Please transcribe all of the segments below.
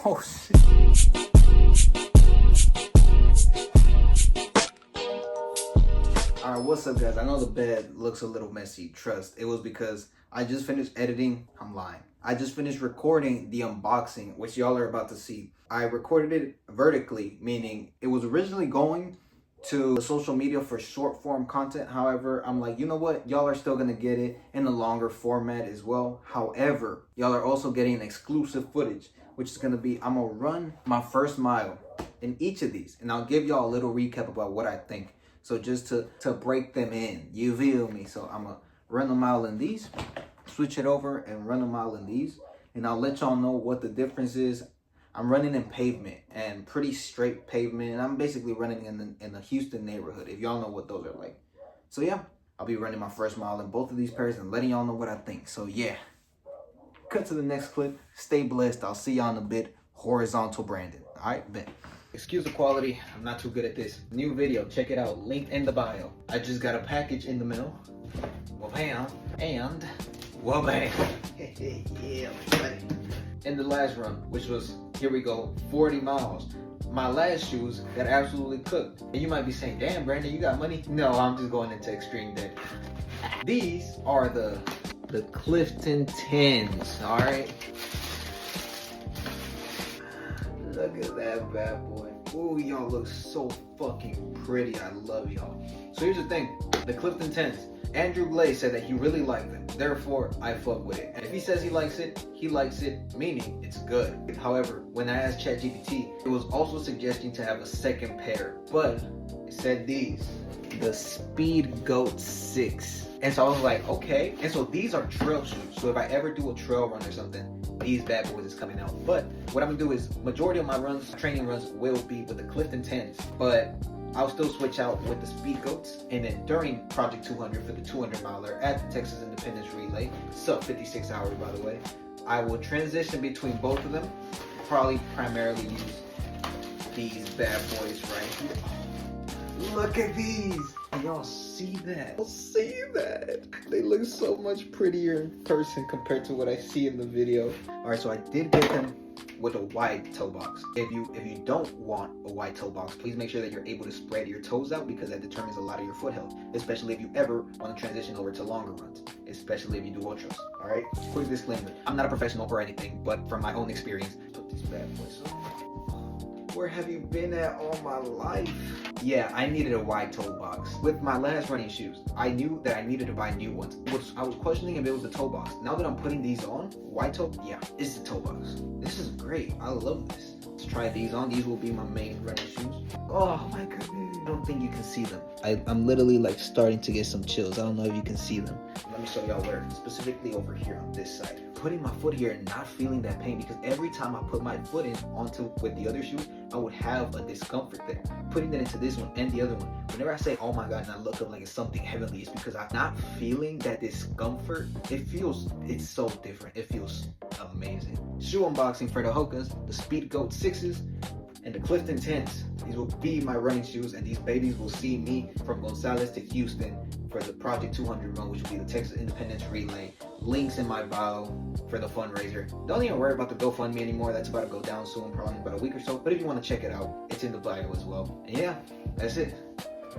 Oh shit. Alright, what's up guys? I know the bed looks a little messy. Trust, it was because I just finished editing. I'm lying. I just finished recording the unboxing, which y'all are about to see. I recorded it vertically, meaning it was originally going to social media for short form content. However, I'm like, you know what? Y'all are still gonna get it in a longer format as well. However, y'all are also getting exclusive footage, which is gonna be, I'm gonna run my first mile in each of these, and I'll give y'all a little recap about what I think. So just to break them in, you feel me? So I'm gonna run a mile in these, switch it over and run a mile in these, and I'll let y'all know what the difference is. I'm running in pavement and pretty straight pavement, and I'm basically running in the Houston neighborhood, if y'all know what those are like. So yeah, I'll be running my first mile in both of these pairs and letting y'all know what I think. So yeah, cut to the next clip. Stay blessed. I'll see y'all in a bit. Horizontal Brandon. All right, bet. Excuse the quality, I'm not too good at this. New video, check it out, linked in the bio. I just got a package in the mail. Well, bam, and well, bam. Yeah, buddy. In the last run, which was, here we go, 40 miles. My last shoes got absolutely cooked. And you might be saying, damn, Brandon, you got money? No, I'm just going into extreme debt. These are the Clifton 10s, all right? Look at that bad boy. Ooh, y'all look so fucking pretty. I love y'all. So here's the thing. The Clifton 10s. Andrew Glaze said that he really liked them. Therefore, I fuck with it. And if he says he likes it, meaning it's good. However, when I asked ChatGPT, it was also suggesting to have a second pair. But it said these. The Speed Goat 6. And so I was like, okay. And so these are trail shoes. So if I ever do a trail run or something, these bad boys is coming out. But what I'm gonna do is majority of my runs, training runs, will be with the Clifton 10s. But I'll still switch out with the Speed Goats. And then during Project 200 for the 200 miler at the Texas Independence Relay, sub 56 hours by the way, I will transition between both of them. Probably primarily use these bad boys right here. Look at these. Y'all see that? Y'all see that? They look so much prettier in person compared to what I see in the video. All right, so I did get them with a wide toe box. If you don't want a wide toe box, please make sure that you're able to spread your toes out, because that determines a lot of your foot health, especially if you ever want to transition over to longer runs, especially if you do ultras. All right, quick disclaimer, I'm not a professional or anything, but from my own experience, put these bad boys on. Where have you been at all my life? Yeah, I needed a wide toe box. With my last running shoes, I knew that I needed to buy new ones. I was questioning if it was the toe box. Now that I'm putting these on, wide toe, yeah, it's the toe box. This is great, I love this. Let's try these on. These will be my main running shoes. Oh my goodness, I don't think you can see them. I'm literally like starting to get some chills. I don't know if you can see them. Let me show y'all where, specifically over here on this side. Putting my foot here and not feeling that pain, because every time I put my foot in onto with the other shoes, I would have a discomfort there. Putting that into this one and the other one, whenever I say, oh my God, and I look up like it's something heavenly, it's because I'm not feeling that discomfort. It's so different. It feels amazing. Shoe unboxing for the Hokas, the Speed Goat 6s, and the Clifton 10s. These will be my running shoes, and these babies will see me from Gonzales to Houston for the Project 200 run, which will be the Texas Independence Relay. Links in my bio for the fundraiser. Don't even worry about the GoFundMe anymore. That's about to go down soon, probably in about a week or so. But if you want to check it out, it's in the bio as well. And yeah, that's it.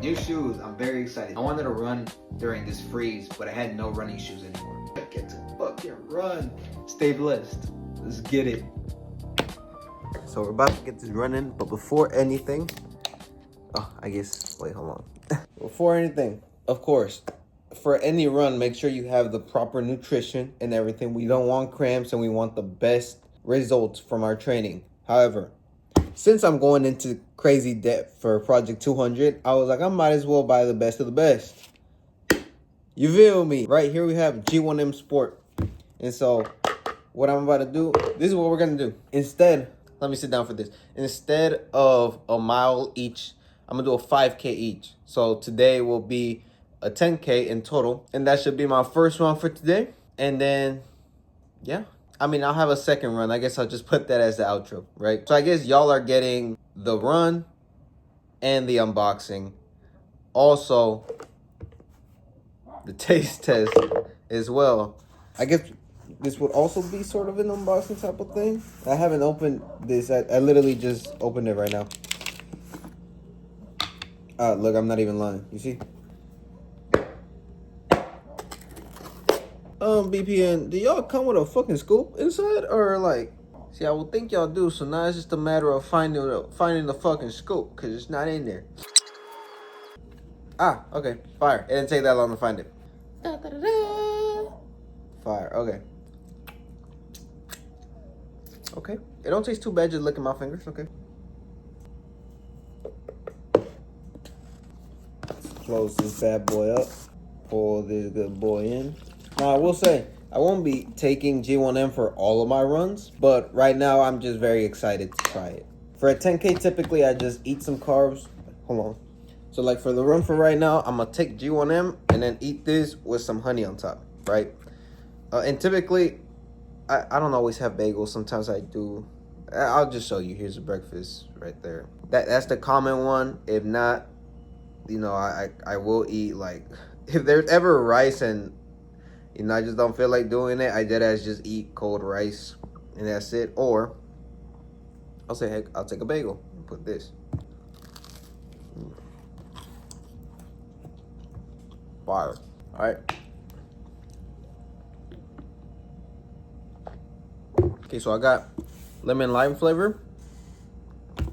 New shoes. I'm very excited. I wanted to run during this freeze, but I had no running shoes anymore. I get to fucking run. Stay blessed. Let's get it. So we're about to get this running, but before anything, wait, hold on. Before anything, of course, for any run, make sure you have the proper nutrition and everything. We don't want cramps, and we want the best results from our training. However, since I'm going into crazy debt for Project 200, I was like, I might as well buy the best of the best. You feel me? Right here we have G1M Sport. And so what I'm about to do, this is what we're going to do. Instead, let me sit down for this. Instead of a mile each, I'm going to do a 5K each. So today will be a 10K in total. And that should be my first run for today. And then, yeah. I mean, I'll have a second run. I guess I'll just put that as the outro, right? So I guess y'all are getting the run and the unboxing. Also, the taste test as well. I guess this would also be sort of an unboxing type of thing. I haven't opened this. I literally just opened it right now. Look, I'm not even lying. You see? BPN, do y'all come with a fucking scoop inside, or like? See, I would think y'all do. So now it's just a matter of finding the fucking scoop, cause it's not in there. Ah, okay, fire. It didn't take that long to find it. Da, da, da, da. Fire. Okay. Okay. It don't taste too bad just licking my fingers. Okay. Close this bad boy up. Pull this good boy in. Now, I will say, I won't be taking G1M for all of my runs, but right now I'm just very excited to try it. For a 10K, typically I just eat some carbs. Hold on. So like for the run for right now, I'm gonna take G1M and then eat this with some honey on top, right? And typically, I don't always have bagels. Sometimes I do. I'll just show you. Here's the breakfast right there. That's the common one. If not, you know, I will eat like, if there's ever rice and, you know, I just don't feel like doing it, I deadass just eat cold rice and that's it. Or I'll say, heck, I'll take a bagel and put this. Fire. All right. Okay, so I got lemon lime flavor.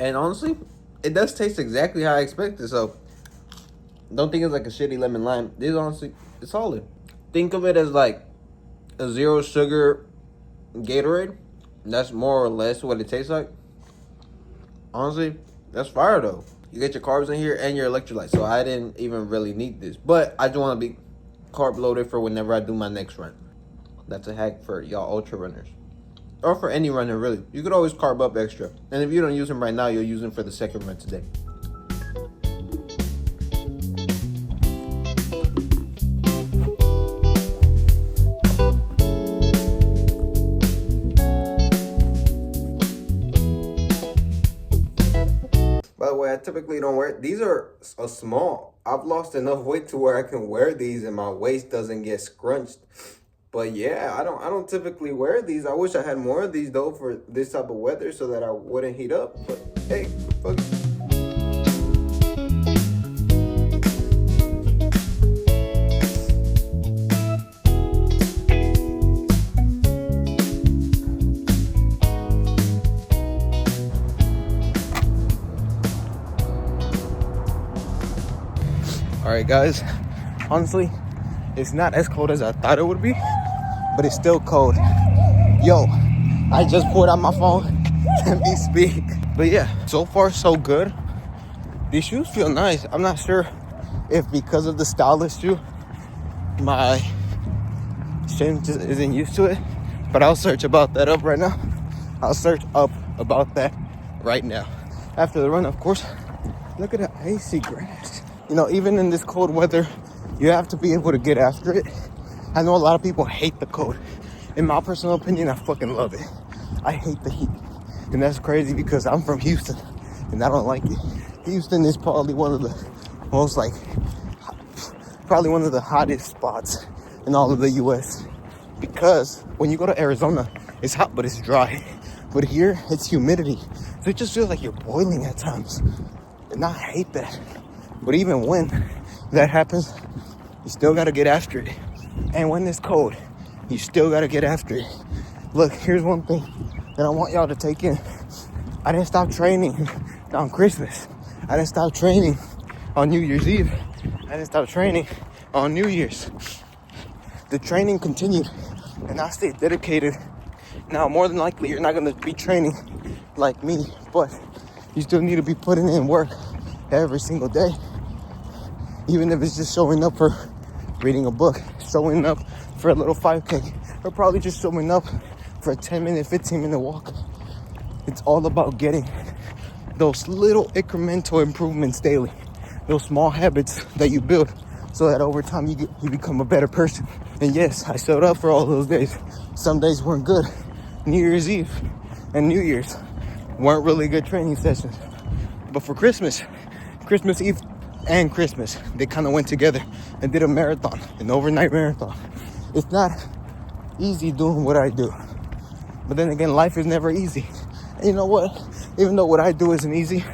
And honestly, it does taste exactly how I expected. So don't think it's like a shitty lemon lime. This honestly, it's solid. Think of it as like a 0 sugar Gatorade. That's more or less what it tastes like. Honestly, that's fire though. You get your carbs in here and your electrolytes. So I didn't even really need this. But I just want to be carb loaded for whenever I do my next run. That's a hack for y'all ultra runners. Or for any runner, really. You could always carb up extra. And if you don't use them right now, you'll use them for the second run today. By the way, I typically don't wear these. Are a small. I've lost enough weight to where I can wear these and my waist doesn't get scrunched. But yeah, I don't typically wear these. I wish I had more of these though for this type of weather so that I wouldn't heat up. But hey, fuck it. All right, guys. Honestly, it's not as cold as I thought it would be, but it's still cold. Yo, I just pulled out my phone. Let me speak. But yeah, so far so good. These shoes feel nice. I'm not sure if because of the stylish shoe, my shin just isn't used to it. But I'll search about that up right now. I'll search up about that right now. After the run, of course. Look at the icy grass. You know, even in this cold weather, you have to be able to get after it. I know a lot of people hate the cold. In my personal opinion, I fucking love it. I hate the heat. And that's crazy because I'm from Houston and I don't like it. Houston is probably one of the most probably one of the hottest spots in all of the US. Because when you go to Arizona, it's hot but it's dry. But here, it's humidity. So it just feels like you're boiling at times. And I hate that. But even when that happens, you still gotta get after it. And when it's cold, you still gotta get after it. Look, here's one thing that I want y'all to take in. I didn't stop training on Christmas. I didn't stop training on New Year's Eve. I didn't stop training on New Year's. The training continued and I stayed dedicated. Now, more than likely, you're not gonna be training like me, but you still need to be putting in work every single day. Even if it's just showing up for reading a book, showing up for a little 5K, or probably just showing up for a 10-minute, 15-minute walk. It's all about getting those little incremental improvements daily, those small habits that you build so that over time you become a better person. And yes, I showed up for all those days. Some days weren't good. New Year's Eve and New Year's weren't really good training sessions. But for Christmas Eve and Christmas, they kind of went together and did a marathon, an overnight marathon. It's not easy doing what I do. But then again, life is never easy. And you know what? Even though what I do isn't easy,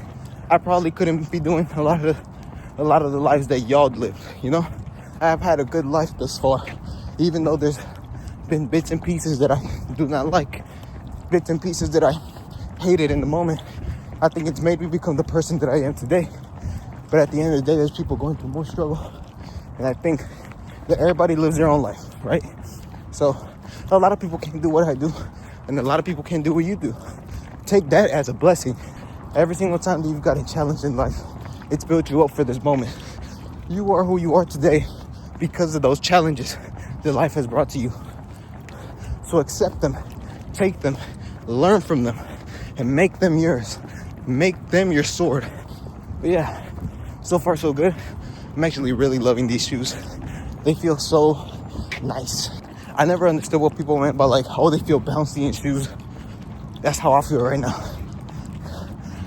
I probably couldn't be doing a lot of the lives that y'all lived, you know? I've had a good life thus far, even though there's been bits and pieces that I do not like, bits and pieces that I hated in the moment. I think it's made me become the person that I am today. But at the end of the day, there's people going through more struggle. And I think that everybody lives their own life, right? So a lot of people can't do what I do, and a lot of people can't do what you do. Take that as a blessing. Every single time that you've got a challenge in life, it's built you up for this moment. You are who you are today because of those challenges that life has brought to you. So accept them, take them, learn from them, and make them yours. Make them your sword. But yeah, so far so good. I'm actually really loving these shoes. They feel so nice. I never understood what people meant by like, oh, they feel bouncy in shoes. That's how I feel right now.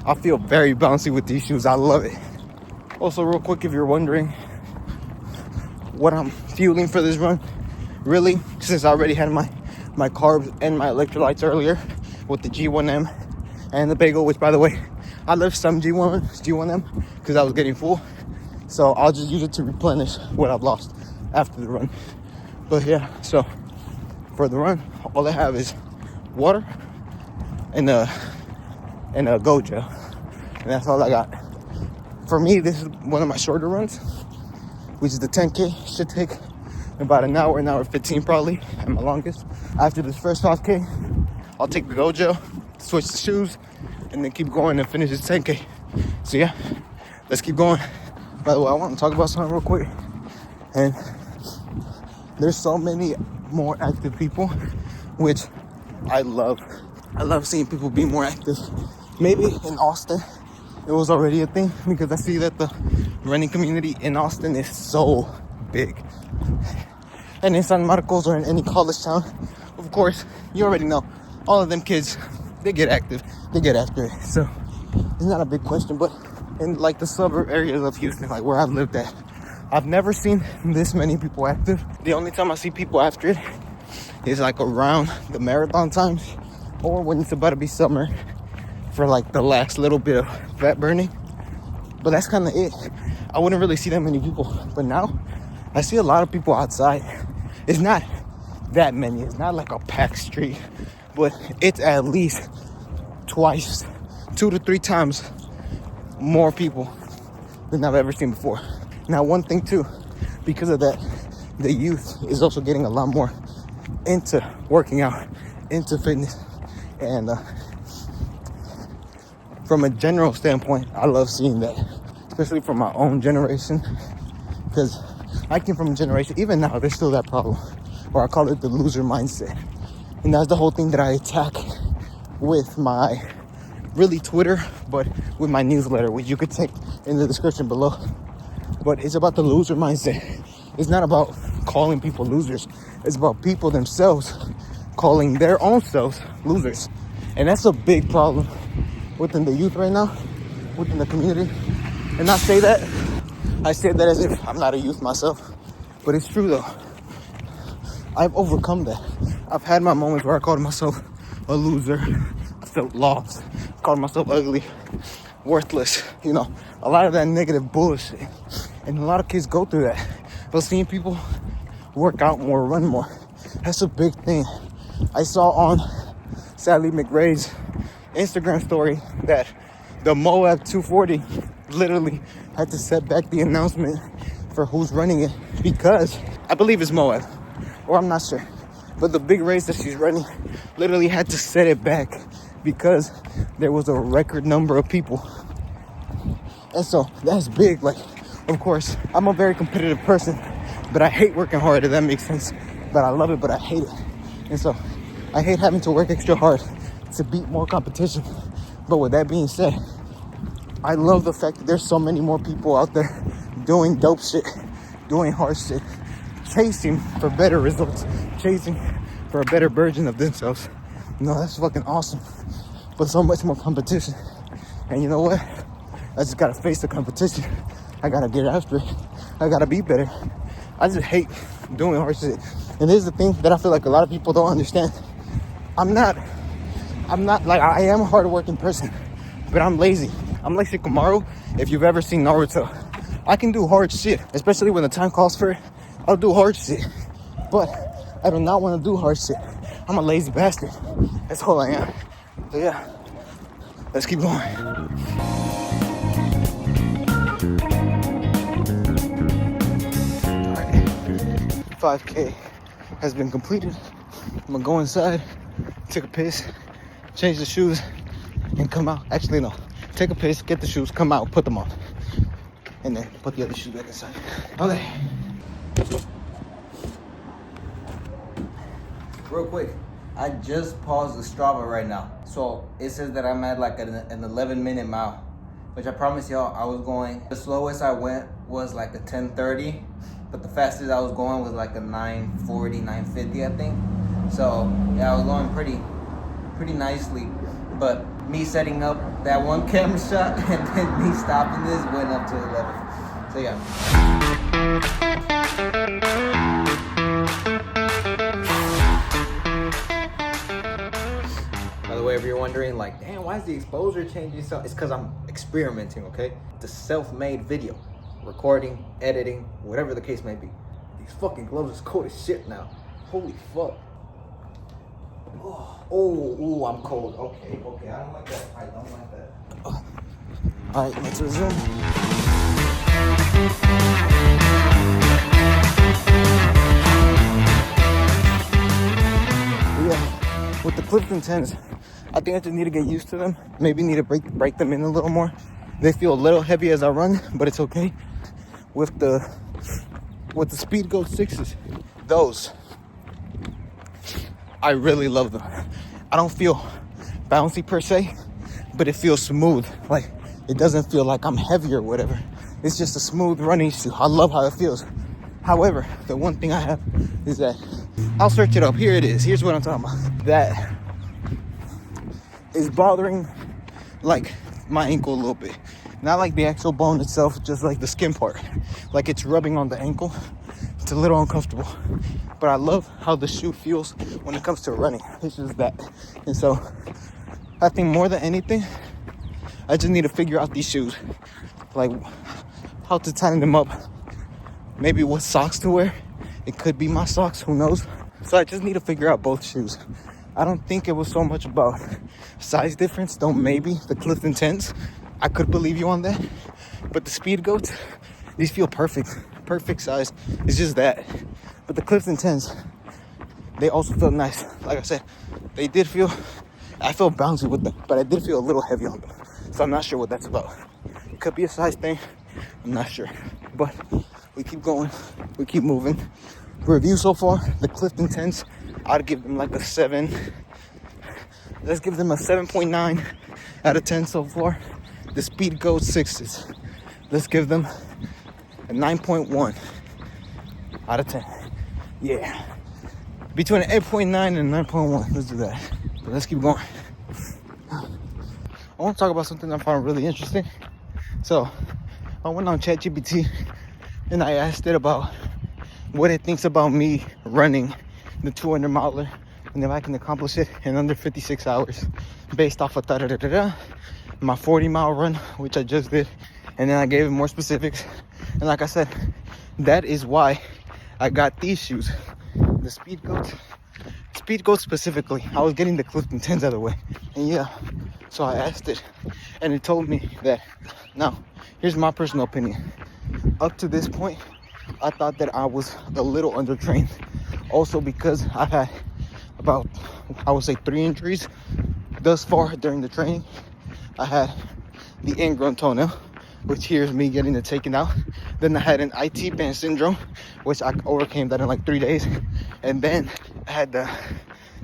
I feel very bouncy with these shoes. I love it. Also, real quick, if you're wondering what I'm fueling for this run, really, since I already had my carbs and my electrolytes earlier with the G1M and the bagel, which by the way, I left some G1M because I was getting full. So I'll just use it to replenish what I've lost after the run. But yeah, so for the run, all I have is water and a Gojo, and that's all I got. For me, this is one of my shorter runs, which is the 10K. Should take about an hour 15 probably at my longest. After this first 5K, I'll take the Gojo, switch the shoes, and then keep going and finish this 10K. So yeah, let's keep going. By the way, I want to talk about something real quick. And there's so many more active people, which I love. I love seeing people be more active. Maybe in Austin, it was already a thing because I see that the running community in Austin is so big. And in San Marcos or in any college town, of course, you already know, all of them kids, they get active, they get after it. So it's not a big question, but in like the suburb areas of Houston, like where I've lived at, I've never seen this many people active. The only time I see people after it is like around the marathon times or when it's about to be summer for like the last little bit of fat burning. But that's kind of it. I wouldn't really see that many people. But now I see a lot of people outside. It's not that many. It's not like a packed street, but it's at least twice, 2 to 3 times more people than I've ever seen before. Now, one thing too, because of that, the youth is also getting a lot more into working out, into fitness. And from a general standpoint, I love seeing that, especially from my own generation, because I came from a generation, even now, there's still that problem, or I call it the loser mindset. And that's the whole thing that I attack with my, really Twitter, but with my newsletter, which you could take in the description below. But it's about the loser mindset. It's not about calling people losers. It's about people themselves calling their own selves losers. And that's a big problem within the youth right now, within the community. And I say that as if I'm not a youth myself, but it's true though. I've overcome that. I've had my moments where I called myself a loser. I felt lost. I called myself ugly, worthless, you know, a lot of that negative bullshit. And a lot of kids go through that. But seeing people work out more, run more, that's a big thing. I saw on Sally McRae's Instagram story that the Moab 240 literally had to set back the announcement for who's running it because I believe it's Moab, or I'm not sure. But the big race that she's running literally had to set it back because there was a record number of people. And so that's big. Like, of course, I'm a very competitive person, but I hate working hard, if that makes sense. But I love it, but I hate it. And so I hate having to work extra hard to beat more competition. But with that being said, I love the fact that there's so many more people out there doing dope shit, doing hard shit, chasing for better results, chasing for a better version of themselves. You know, that's fucking awesome. But so much more competition. And you know what? I just gotta face the competition. I gotta get after it. I gotta be better. I just hate doing hard shit. And this is the thing that I feel like a lot of people don't understand. I'm not like, I am a hardworking person, but I'm lazy. I'm like Shikamaru, if you've ever seen Naruto. I can do hard shit, especially when the time calls for it. I'll do hard shit, but I do not want to do hard shit. I'm a lazy bastard. That's all I am. So yeah, let's keep going. All right, 5K has been completed. I'm gonna go inside, take a piss, change the shoes, and come out. Actually, no. Take a piss, get the shoes, come out, put them on. And then put the other shoes back inside. Okay. Real quick, I just paused the Strava right now. So it says that I'm at like an 11-minute mile, which I promise y'all I was going. The slowest I went was like a 10:30, but the fastest I was going was like a 9:40, 9:50, I think. So yeah, I was going pretty nicely. But me setting up that one camera shot and then me stopping this went up to 11. So yeah. By the way, if you're wondering, like, damn, why is the exposure changing so? It's because I'm experimenting, okay? It's a self-made video. Recording, editing, whatever the case may be. These fucking gloves is cold as shit now. Holy fuck. Oh, I'm cold. Okay. I don't like that. I don't like that. Oh. All right, let's resume. Yeah, with the Clifton 10s, I think I just need to get used to them. Maybe need to break them in a little more. They feel a little heavy as I run, but it's okay. With the Speedgoat 6s, those, I really love them. I don't feel bouncy per se, but it feels smooth. Like, it doesn't feel like I'm heavy or whatever. It's just a smooth running shoe. I love how it feels. However, the one thing I have is that, I'll search it up. Here it is. Here's what I'm talking about. That is bothering like my ankle a little bit. Not like the actual bone itself, just like the skin part. Like it's rubbing on the ankle. It's a little uncomfortable. But I love how the shoe feels when it comes to running. It's just that. And so I think more than anything, I just need to figure out these shoes. Like how to tighten them up. Maybe what socks to wear. It could be my socks, who knows? So I just need to figure out both shoes. I don't think it was so much about size difference, though maybe the Clifton 10s. I could believe you on that. But the Speedgoats, these feel perfect size. It's just that. But the Clifton 10s, they also feel nice. Like I said, I felt bouncy with them, but I did feel a little heavy on them. So I'm not sure what that's about. It could be a size thing. I'm not sure. But we keep going. We keep moving. Review so far, the Clifton 10s, I'd give them like a 7. Let's give them a 7.9 out of 10 so far. The Speedgoat 6s, let's give them a 9.1 out of 10. Yeah. Between an 8.9 and 9.1. Let's do that. But let's keep going. I want to talk about something I found really interesting. So, I went on ChatGPT and I asked it about what it thinks about me running the 200 miler and if I can accomplish it in under 56 hours based off of my 40-mile run, which I just did. And then I gave it more specifics. And like I said, that is why I got these shoes. The Speedgoat specifically. I was getting the Clifton 10s out of the way. And yeah, so I asked it. And it told me that, now, here's my personal opinion. Up to this point, I thought that I was a little undertrained. Also because I had about, I would say 3 injuries thus far during the training. I had the ingrown toenail, which here's me getting it taken out. Then I had an IT band syndrome, which I overcame that in like 3 days. And then I had the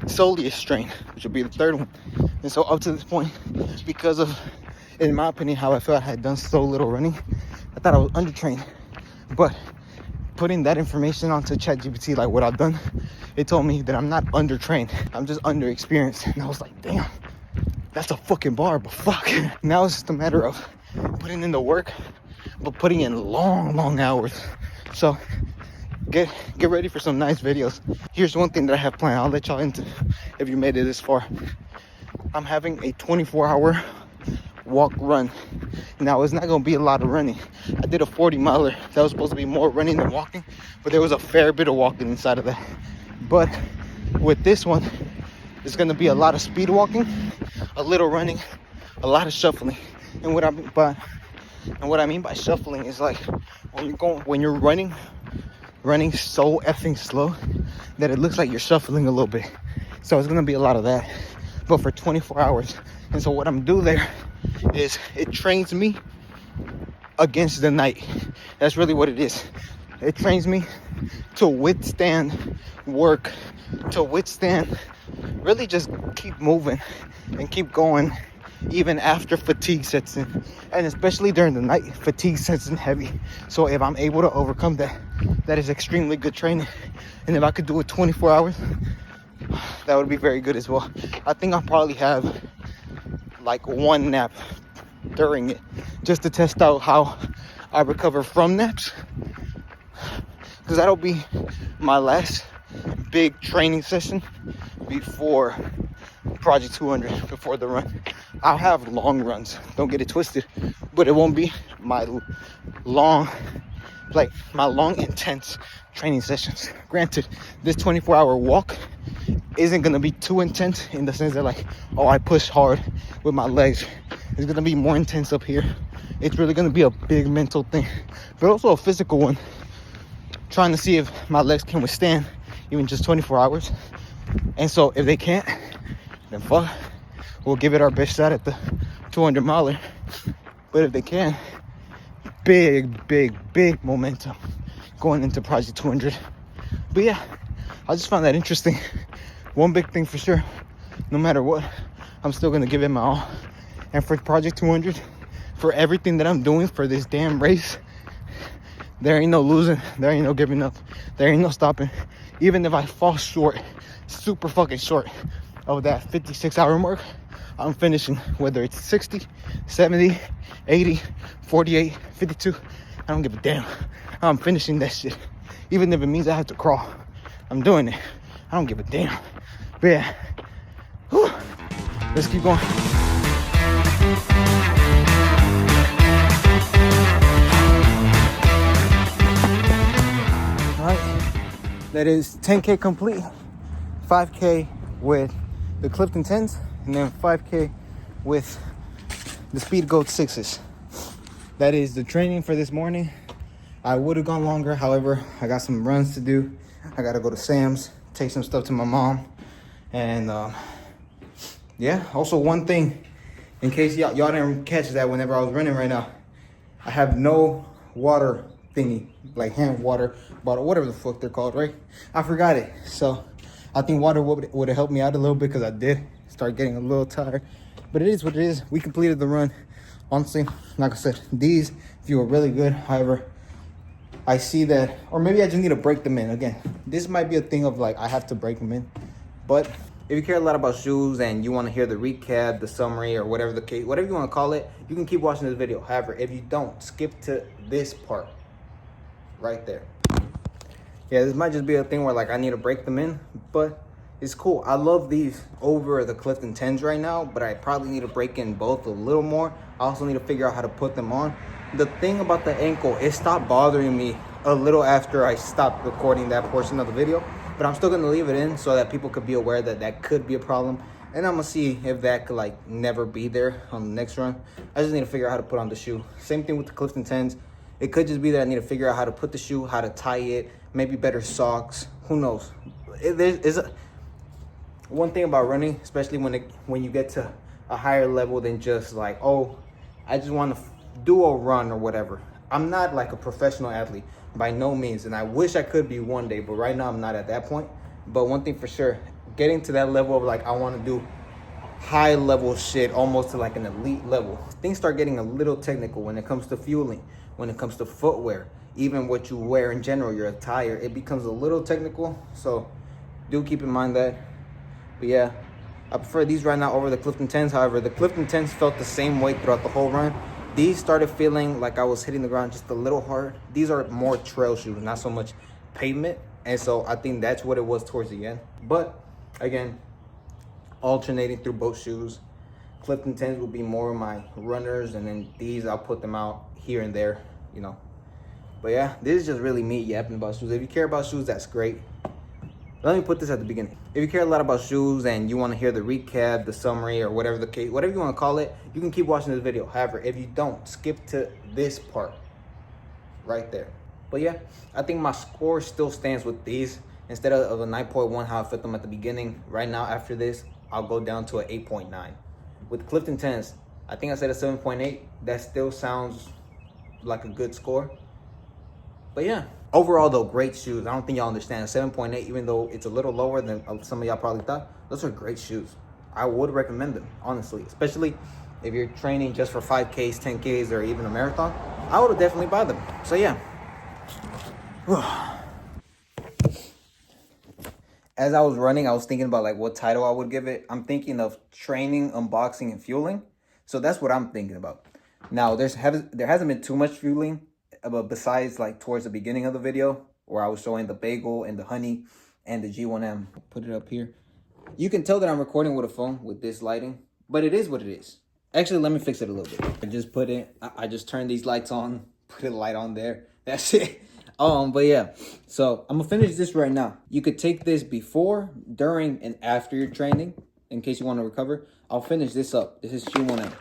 soleus strain, which would be the 3rd one. And so up to this point, because of, in my opinion, how I felt I had done so little running, I thought I was undertrained. But putting that information onto ChatGPT, like what I've done, it told me that I'm not undertrained. I'm just underexperienced. And I was like, damn, that's a fucking bar, but fuck. Now it's just a matter of putting in the work, but putting in long hours. So get ready for some nice videos. Here's one thing that I have planned. I'll let y'all into if you made it this far. I'm having a 24-hour walk run. Now it's not gonna be a lot of running. I did a 40-miler that was supposed to be more running than walking, but there was a fair bit of walking inside of that. But with this one, it's gonna be a lot of speed walking, a little running, a lot of shuffling. And what I mean by shuffling is like when you're running so effing slow that it looks like you're shuffling a little bit. So it's gonna be a lot of that, but for 24 hours. And so what I'm gonna do there is it trains me against the night. That's really what it is. It trains me to withstand work, to withstand, really just keep moving and keep going even after fatigue sets in. And especially during the night, fatigue sets in heavy. So if I'm able to overcome that, that is extremely good training. And if I could do it 24 hours, that would be very good as well. I think I'll probably have like one nap during it just to test out how I recover from naps, because that'll be my last big training session before Project 200, before the run. I'll have long runs, don't get it twisted, but it won't be my long intense training sessions. Granted, this 24-hour walk isn't gonna be too intense in the sense that like, oh, I push hard with my legs. It's gonna be more intense up here. It's really gonna be a big mental thing, but also a physical one, trying to see if my legs can withstand even just 24 hours. And so if they can't, then fuck, we'll give it our best shot at the 200-miler. But if they can, big momentum going into Project 200. But yeah, I just found that interesting. One big thing for sure, no matter what, I'm still gonna give it my all. And for Project 200, for everything that I'm doing for this damn race, there ain't no losing, there ain't no giving up, there ain't no stopping. Even if I fall short, super fucking short of that 56-hour mark, I'm finishing, whether it's 60, 70, 80, 48, 52, I don't give a damn. I'm finishing that shit. Even if it means I have to crawl, I'm doing it. I don't give a damn. But yeah, whew. Let's keep going. That is 10K complete, 5K with the Clifton 10s, and then 5K with the Speed Goat 6s. That is the training for this morning. I would have gone longer, however, I got some runs to do. I gotta go to Sam's, take some stuff to my mom, and yeah. Also, one thing, in case y'all didn't catch that whenever I was running right now, I have no water thingy, like hand water bottle, whatever the fuck they're called, right? I forgot it. So I think water would have helped me out a little bit, because I did start getting a little tired. But it is what it is. We completed the run. Honestly, like I said, these feel really good. However, I see that, or maybe I just need to break them in. Again, this might be a thing of like, I have to break them in. But if you care a lot about shoes and you want to hear the recap, the summary, or whatever the case, whatever you want to call it, you can keep watching this video. However, if you don't, skip to this part right there. Yeah, this might just be a thing where like I need to break them in, but it's cool. I love these over the Clifton 10s right now, but I probably need to break in both a little more. I also need to figure out how to put them on. The thing about the ankle, it stopped bothering me a little after I stopped recording that portion of the video, but I'm still gonna leave it in so that people could be aware that that could be a problem. And I'm gonna see if that could like never be there on the next run. I just need to figure out how to put on the shoe. Same thing with the Clifton 10s. It could just be that I need to figure out how to put the shoe, how to tie it, maybe better socks. Who knows? One thing about running, especially when you get to a higher level than just like, oh, I just want to do a run or whatever. I'm not like a professional athlete by no means, and I wish I could be one day, but right now I'm not at that point. But one thing for sure, getting to that level of like, I want to do high level shit, almost to like an elite level. Things start getting a little technical when it comes to fueling, when it comes to footwear, even what you wear in general, your attire, it becomes a little technical. So do keep in mind that. But yeah, I prefer these right now over the Clifton 10s. However, the Clifton 10s felt the same way throughout the whole run. These started feeling like I was hitting the ground just a little hard. These are more trail shoes, not so much pavement. And so I think that's what it was towards the end. But again, alternating through both shoes. Clifton 10s will be more of my runners, and then these I'll put them out here and there, you know. But yeah, this is just really me yapping about shoes. If you care about shoes, that's great. Let me put this at the beginning. If you care a lot about shoes and you want to hear the recap, the summary, or whatever the case, whatever you want to call it, you can keep watching this video. However, if you don't, skip to this part right there. But yeah, I think my score still stands with these. Instead of a 9.1, how I fit them at the beginning, right now after this, I'll go down to an 8.9. With Clifton 10s, I think I said a 7.8. That still sounds like a good score. But yeah, overall though, great shoes. I don't think y'all understand. 7.8, even though it's a little lower than some of y'all probably thought, those are great shoes. I would recommend them, honestly. Especially if you're training just for 5Ks, 10Ks, or even a marathon. I would definitely buy them. So yeah. As I was running, I was thinking about like what title I would give it. I'm thinking of training, unboxing, and fueling. So that's what I'm thinking about. Now, there hasn't been too much fueling, but besides like towards the beginning of the video where I was showing the bagel and the honey and the G1M. Put it up here. You can tell that I'm recording with a phone with this lighting, but it is what it is. Actually, let me fix it a little bit. I just turned these lights on, put a light on there. That's it. But yeah, so I'm gonna finish this right now. You could take this before, during, and after your training in case you want to recover. I'll finish this up. This is G1M.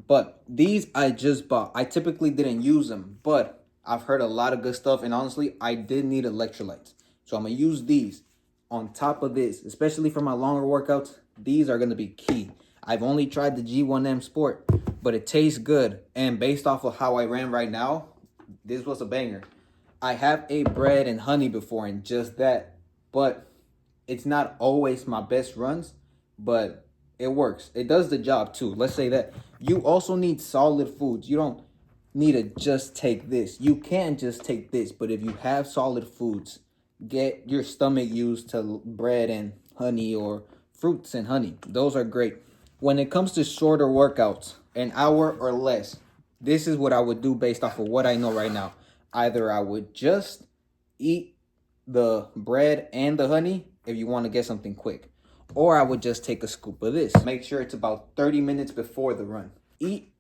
But these I just bought. I typically didn't use them, but I've heard a lot of good stuff, and honestly, I did need electrolytes. So I'm gonna use these on top of this, especially for my longer workouts. These are gonna be key. I've only tried the G1M Sport, but it tastes good. And based off of how I ran right now, this was a banger. I have ate bread and honey before and just that, but it's not always my best runs, but it works. It does the job too. Let's say that. You also need solid foods. You don't need to just take this. You can just take this, but if you have solid foods, get your stomach used to bread and honey or fruits and honey. Those are great. When it comes to shorter workouts, an hour or less, this is what I would do based off of what I know right now. Either I would just eat the bread and the honey if you want to get something quick, or I would just take a scoop of this. Make sure it's about 30 minutes before the run. Eat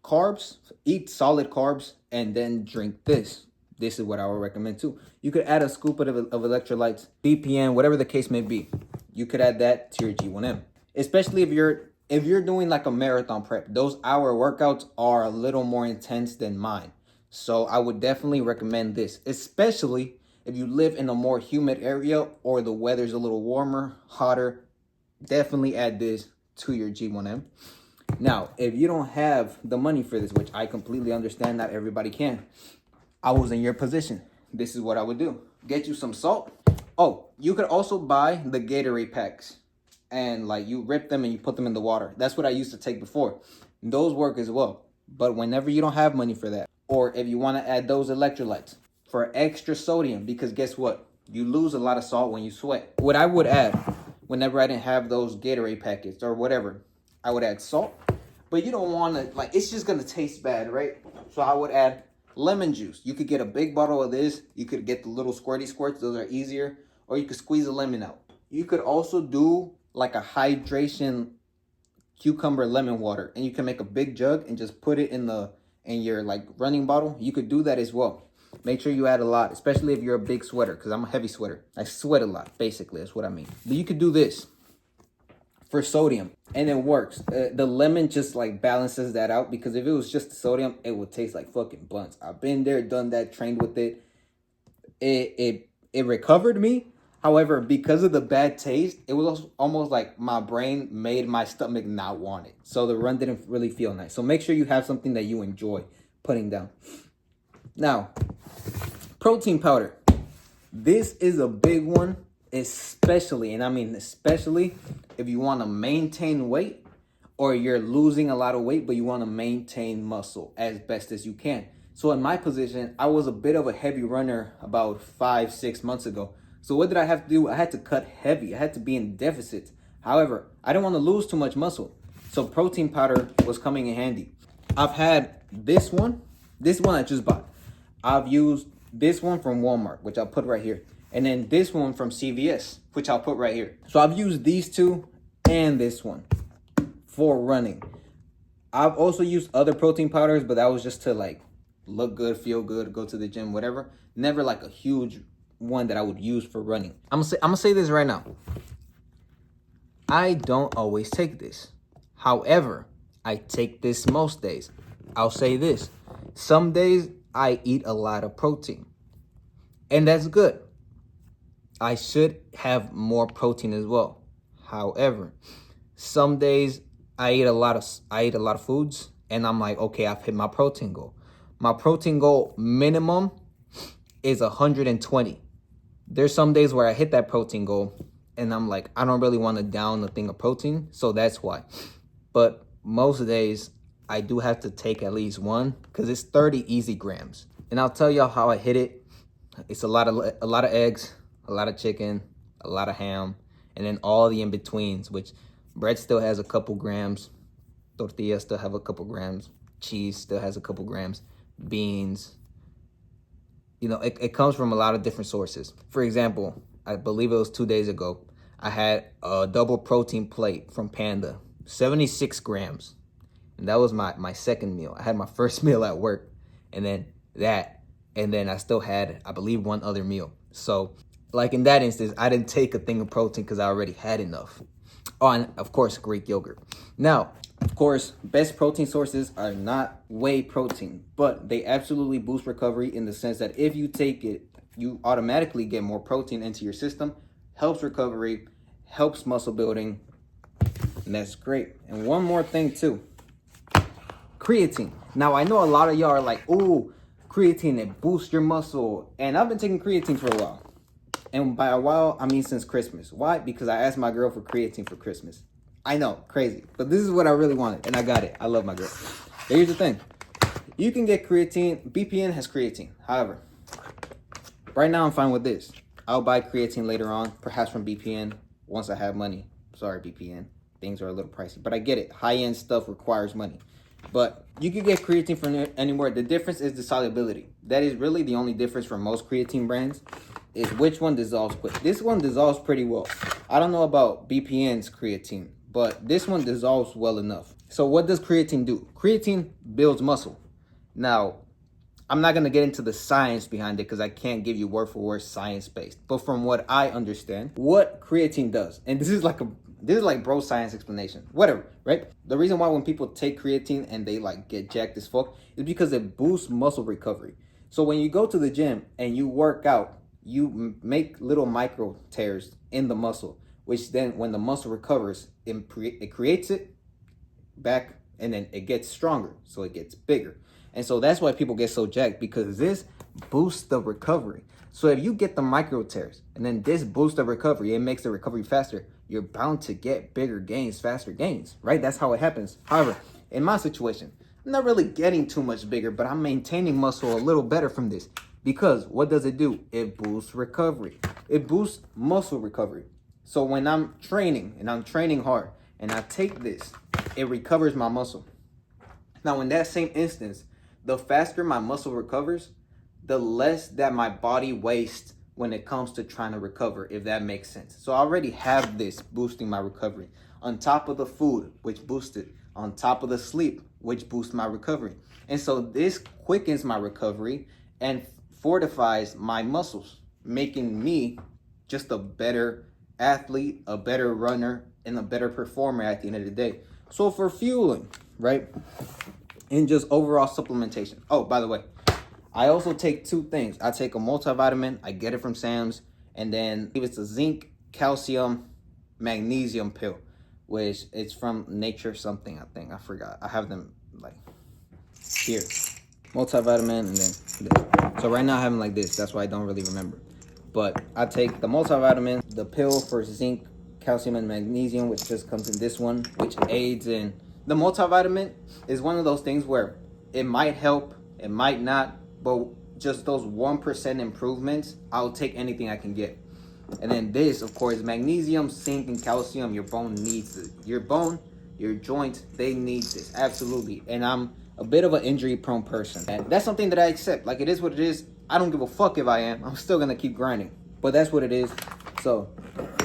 carbs, eat solid carbs, and then drink this. This is what I would recommend too. You could add a scoop of electrolytes, BPN, whatever the case may be. You could add that to your G1M. Especially if you're doing like a marathon prep. Those hour workouts are a little more intense than mine. So I would definitely recommend this, especially if you live in a more humid area or the weather's a little warmer, hotter. Definitely add this to your G1M. Now, if you don't have the money for this, which I completely understand, not everybody can. I was in your position. This is what I would do. Get you some salt. Oh, you could also buy the Gatorade packs. And like you rip them and you put them in the water. That's what I used to take before. Those work as well. But whenever you don't have money for that, or if you want to add those electrolytes for extra sodium, because guess what? You lose a lot of salt when you sweat. What I would add whenever I didn't have those Gatorade packets or whatever, I would add salt. But you don't want to, like, it's just going to taste bad, right? So I would add lemon juice. You could get a big bottle of this. You could get the little squirty squirts. Those are easier. Or you could squeeze a lemon out. You could also do like a hydration cucumber lemon water. And you can make a big jug and just put it in your like running bottle. You could do that as well. Make sure you add a lot, especially if you're a big sweater, because I'm a heavy sweater. I sweat a lot, basically. That's what I mean. But you could do this for sodium, and it works. The lemon just like balances that out, because if it was just sodium, it would taste like fucking blunts. I've been there, done that, trained with it. It recovered me. However, because of the bad taste, it was almost like my brain made my stomach not want it. So the run didn't really feel nice. So make sure you have something that you enjoy putting down. Now, protein powder. This is a big one, especially, and I mean especially, if you want to maintain weight or you're losing a lot of weight, but you want to maintain muscle as best as you can. So in my position, I was a bit of a heavy runner about 5-6 months ago. So what did I have to do? I had to cut heavy. I had to be in deficit. However, I didn't want to lose too much muscle. So protein powder was coming in handy. I've had this one I just bought. I've used this one from Walmart, which I'll put right here. And then this one from CVS, which I'll put right here. So I've used these two and this one for running. I've also used other protein powders, but that was just to like look good, feel good, go to the gym, whatever. Never like a huge one that I would use for running. I'm gonna say this right now. I don't always take this. However, I take this most days. I'll say this. Some days I eat a lot of protein, and that's good. I should have more protein as well. However, some days I eat a lot of foods, and I'm like, okay, I've hit my protein goal. My protein goal minimum is 120. There's some days where I hit that protein goal, and I'm like, I don't really want to down a thing of protein, so that's why. But most days, I do have to take at least one, because it's 30 easy grams. And I'll tell y'all how I hit it. It's a lot of eggs, a lot of chicken, a lot of ham, and then all the in-betweens, which bread still has a couple grams, tortillas still have a couple grams, cheese still has a couple grams, beans. You know, it comes from a lot of different sources. For example, I believe it was 2 days ago, I had a double protein plate from Panda, 76 grams. And that was my second meal. I had my first meal at work, and then that, and then I still had, I believe, one other meal. So, like in that instance, I didn't take a thing of protein because I already had enough. Oh, and of course, Greek yogurt. Now, of course, best protein sources are not whey protein, but they absolutely boost recovery in the sense that if you take it, you automatically get more protein into your system, helps recovery, helps muscle building, and that's great. And one more thing too, creatine. Now, I know a lot of y'all are like, ooh, creatine, it boosts your muscle. And I've been taking creatine for a while. And by a while, I mean since Christmas. Why? Because I asked my girl for creatine for Christmas. I know, crazy. But this is what I really wanted, and I got it. I love my girl. But here's the thing. You can get creatine. BPN has creatine. However, right now I'm fine with this. I'll buy creatine later on, perhaps from BPN, once I have money. Sorry, BPN. Things are a little pricey. But I get it. High-end stuff requires money. But you can get creatine from anywhere. The difference is the solubility. That is really the only difference from most creatine brands, is which one dissolves quick. This one dissolves pretty well. I don't know about BPN's creatine, but this one dissolves well enough. So what does creatine do? Creatine builds muscle. Now, I'm not going to get into the science behind it because I can't give you word for word science-based. But from what I understand, what creatine does, and this is like bro science explanation, whatever, right? The reason why when people take creatine and they like get jacked as fuck is because it boosts muscle recovery. So when you go to the gym and you work out, you make little micro tears in the muscle, which then when the muscle recovers, it creates it back, and then it gets stronger, so it gets bigger. And so that's why people get so jacked, because this boosts the recovery. So if you get the micro tears and then this boosts the recovery, it makes the recovery faster, you're bound to get bigger gains, faster gains, right? That's how it happens. However, in my situation, I'm not really getting too much bigger, but I'm maintaining muscle a little better from this. Because what does it do? It boosts recovery. It boosts muscle recovery. So when I'm training and I'm training hard and I take this, it recovers my muscle. Now in that same instance, the faster my muscle recovers, the less that my body wastes when it comes to trying to recover, if that makes sense. So I already have this boosting my recovery. On top of the food, which boosted, on top of the sleep, which boosts my recovery. And so this quickens my recovery and fortifies my muscles, making me just a better athlete, a better runner, and a better performer at the end of the day. So for fueling, right, and just overall supplementation. Oh, by the way, I also take two things. I take a multivitamin, I get it from Sam's, and then it's a zinc, calcium, magnesium pill, which it's from Nature something, I think. I forgot. I have them like here. Multivitamin, and then this. So right now I have them like this. That's why I don't really remember. But I take the multivitamin, the pill for zinc, calcium, and magnesium, which just comes in this one, which aids in... The multivitamin is one of those things where it might help, it might not, but just those 1% improvements, I'll take anything I can get. And then this, of course, magnesium, zinc, and calcium. Your bone needs it. Your bone, your joints, they need this, absolutely. And I'm a bit of an injury-prone person. And that's something that I accept. Like, it is what it is. I don't give a fuck if I am. I'm still gonna keep grinding. but that's what it is. So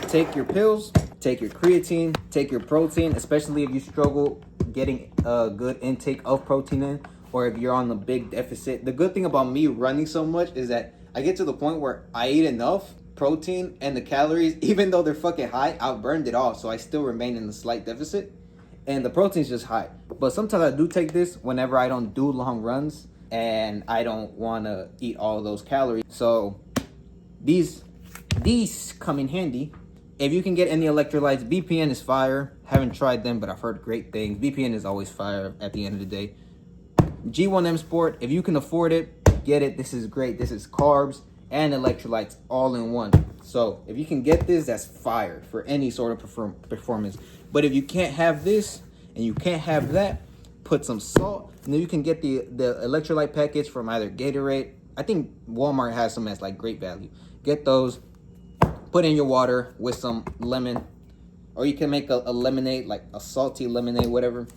take your pills, take your creatine, take your protein, especially if you struggle getting a good intake of protein in, or if you're on a big deficit. The good thing about me running so much is that I get to the point where I eat enough protein, and the calories, even though they're fucking high, I've burned it off, so I still remain in a slight deficit, and the protein's just high. But sometimes I do take this whenever I don't do long runs and I don't want to eat all those calories. So these come in handy. If you can get any electrolytes, BPN is fire. Haven't tried them, but I've heard great things. BPN is always fire at the end of the day. G1M Sport, if you can afford it, get it. This is great. This is carbs and electrolytes all in one. So if you can get this, that's fire for any sort of performance. But if you can't have this and you can't have that, put some salt, and then you can get the electrolyte package from either Gatorade. I think Walmart has some that's like great value. Get those, put in your water with some lemon, or you can make a lemonade, like a salty lemonade, whatever.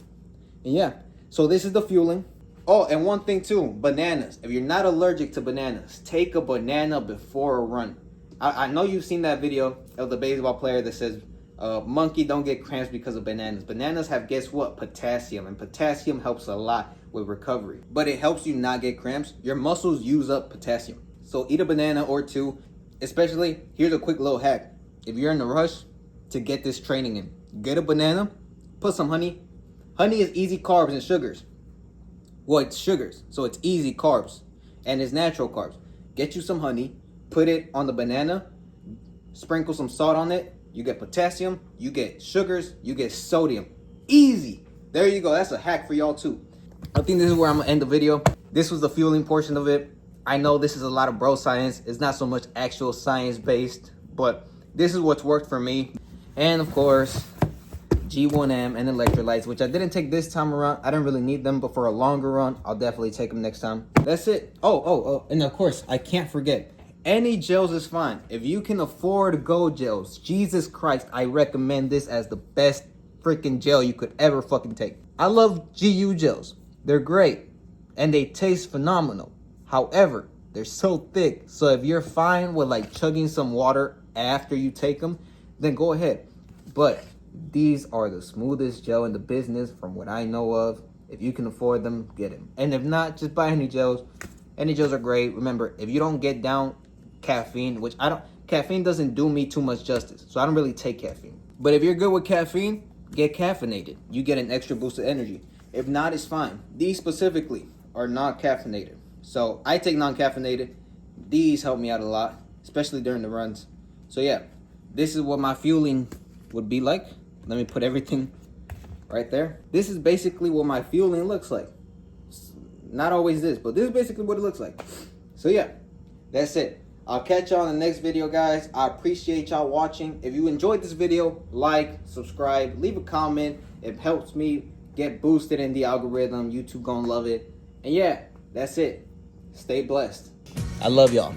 And yeah, so this is the fueling. Oh, and one thing too, bananas. If you're not allergic to bananas, take a banana before a run. I know you've seen that video of the baseball player that says, monkey don't get cramps because of bananas. Bananas have, guess what? Potassium. And potassium helps a lot with recovery. But it helps you not get cramps. Your muscles use up potassium. So eat a banana or two. Especially, here's a quick little hack. If you're in a rush to get this training in, get a banana, put some honey. Honey is easy carbs and sugars. Well, it's sugars, so it's easy carbs, and it's natural carbs. Get you some honey, put it on the banana, sprinkle some salt on it. You get potassium, you get sugars, you get sodium. Easy. There you go. That's a hack for y'all too. I think this is where I'm gonna end the video. This was the fueling portion of it. I know this is a lot of bro science. It's not so much actual science based, but this is what's worked for me. And of course, G1M and electrolytes, which I didn't take this time around. I don't really need them, but for a longer run, I'll definitely take them next time. That's it. Oh, and of course, I can't forget, any gels is fine. If you can afford Go gels, Jesus Christ, I recommend this as the best freaking gel you could ever fucking take. I love GU gels. They're great, and they taste phenomenal. However, they're so thick, so if you're fine with like chugging some water after you take them, then go ahead. But these are the smoothest gel in the business from what I know of. If you can afford them, get them. And if not, just buy any gels. Any gels are great. Remember, if you don't get down caffeine, which caffeine doesn't do me too much justice, so I don't really take caffeine. But if you're good with caffeine, get caffeinated. You get an extra boost of energy. If not, it's fine. These specifically are not caffeinated. So I take non-caffeinated. These help me out a lot, especially during the runs. So yeah, this is what my fueling would be like. Let me put everything right there. This is basically what my fueling looks like. Not always this, but this is basically what it looks like. So yeah, that's it. I'll catch y'all in the next video, guys. I appreciate y'all watching. If you enjoyed this video, like, subscribe, leave a comment. It helps me get boosted in the algorithm. YouTube gonna love it. And yeah, that's it. Stay blessed. I love y'all.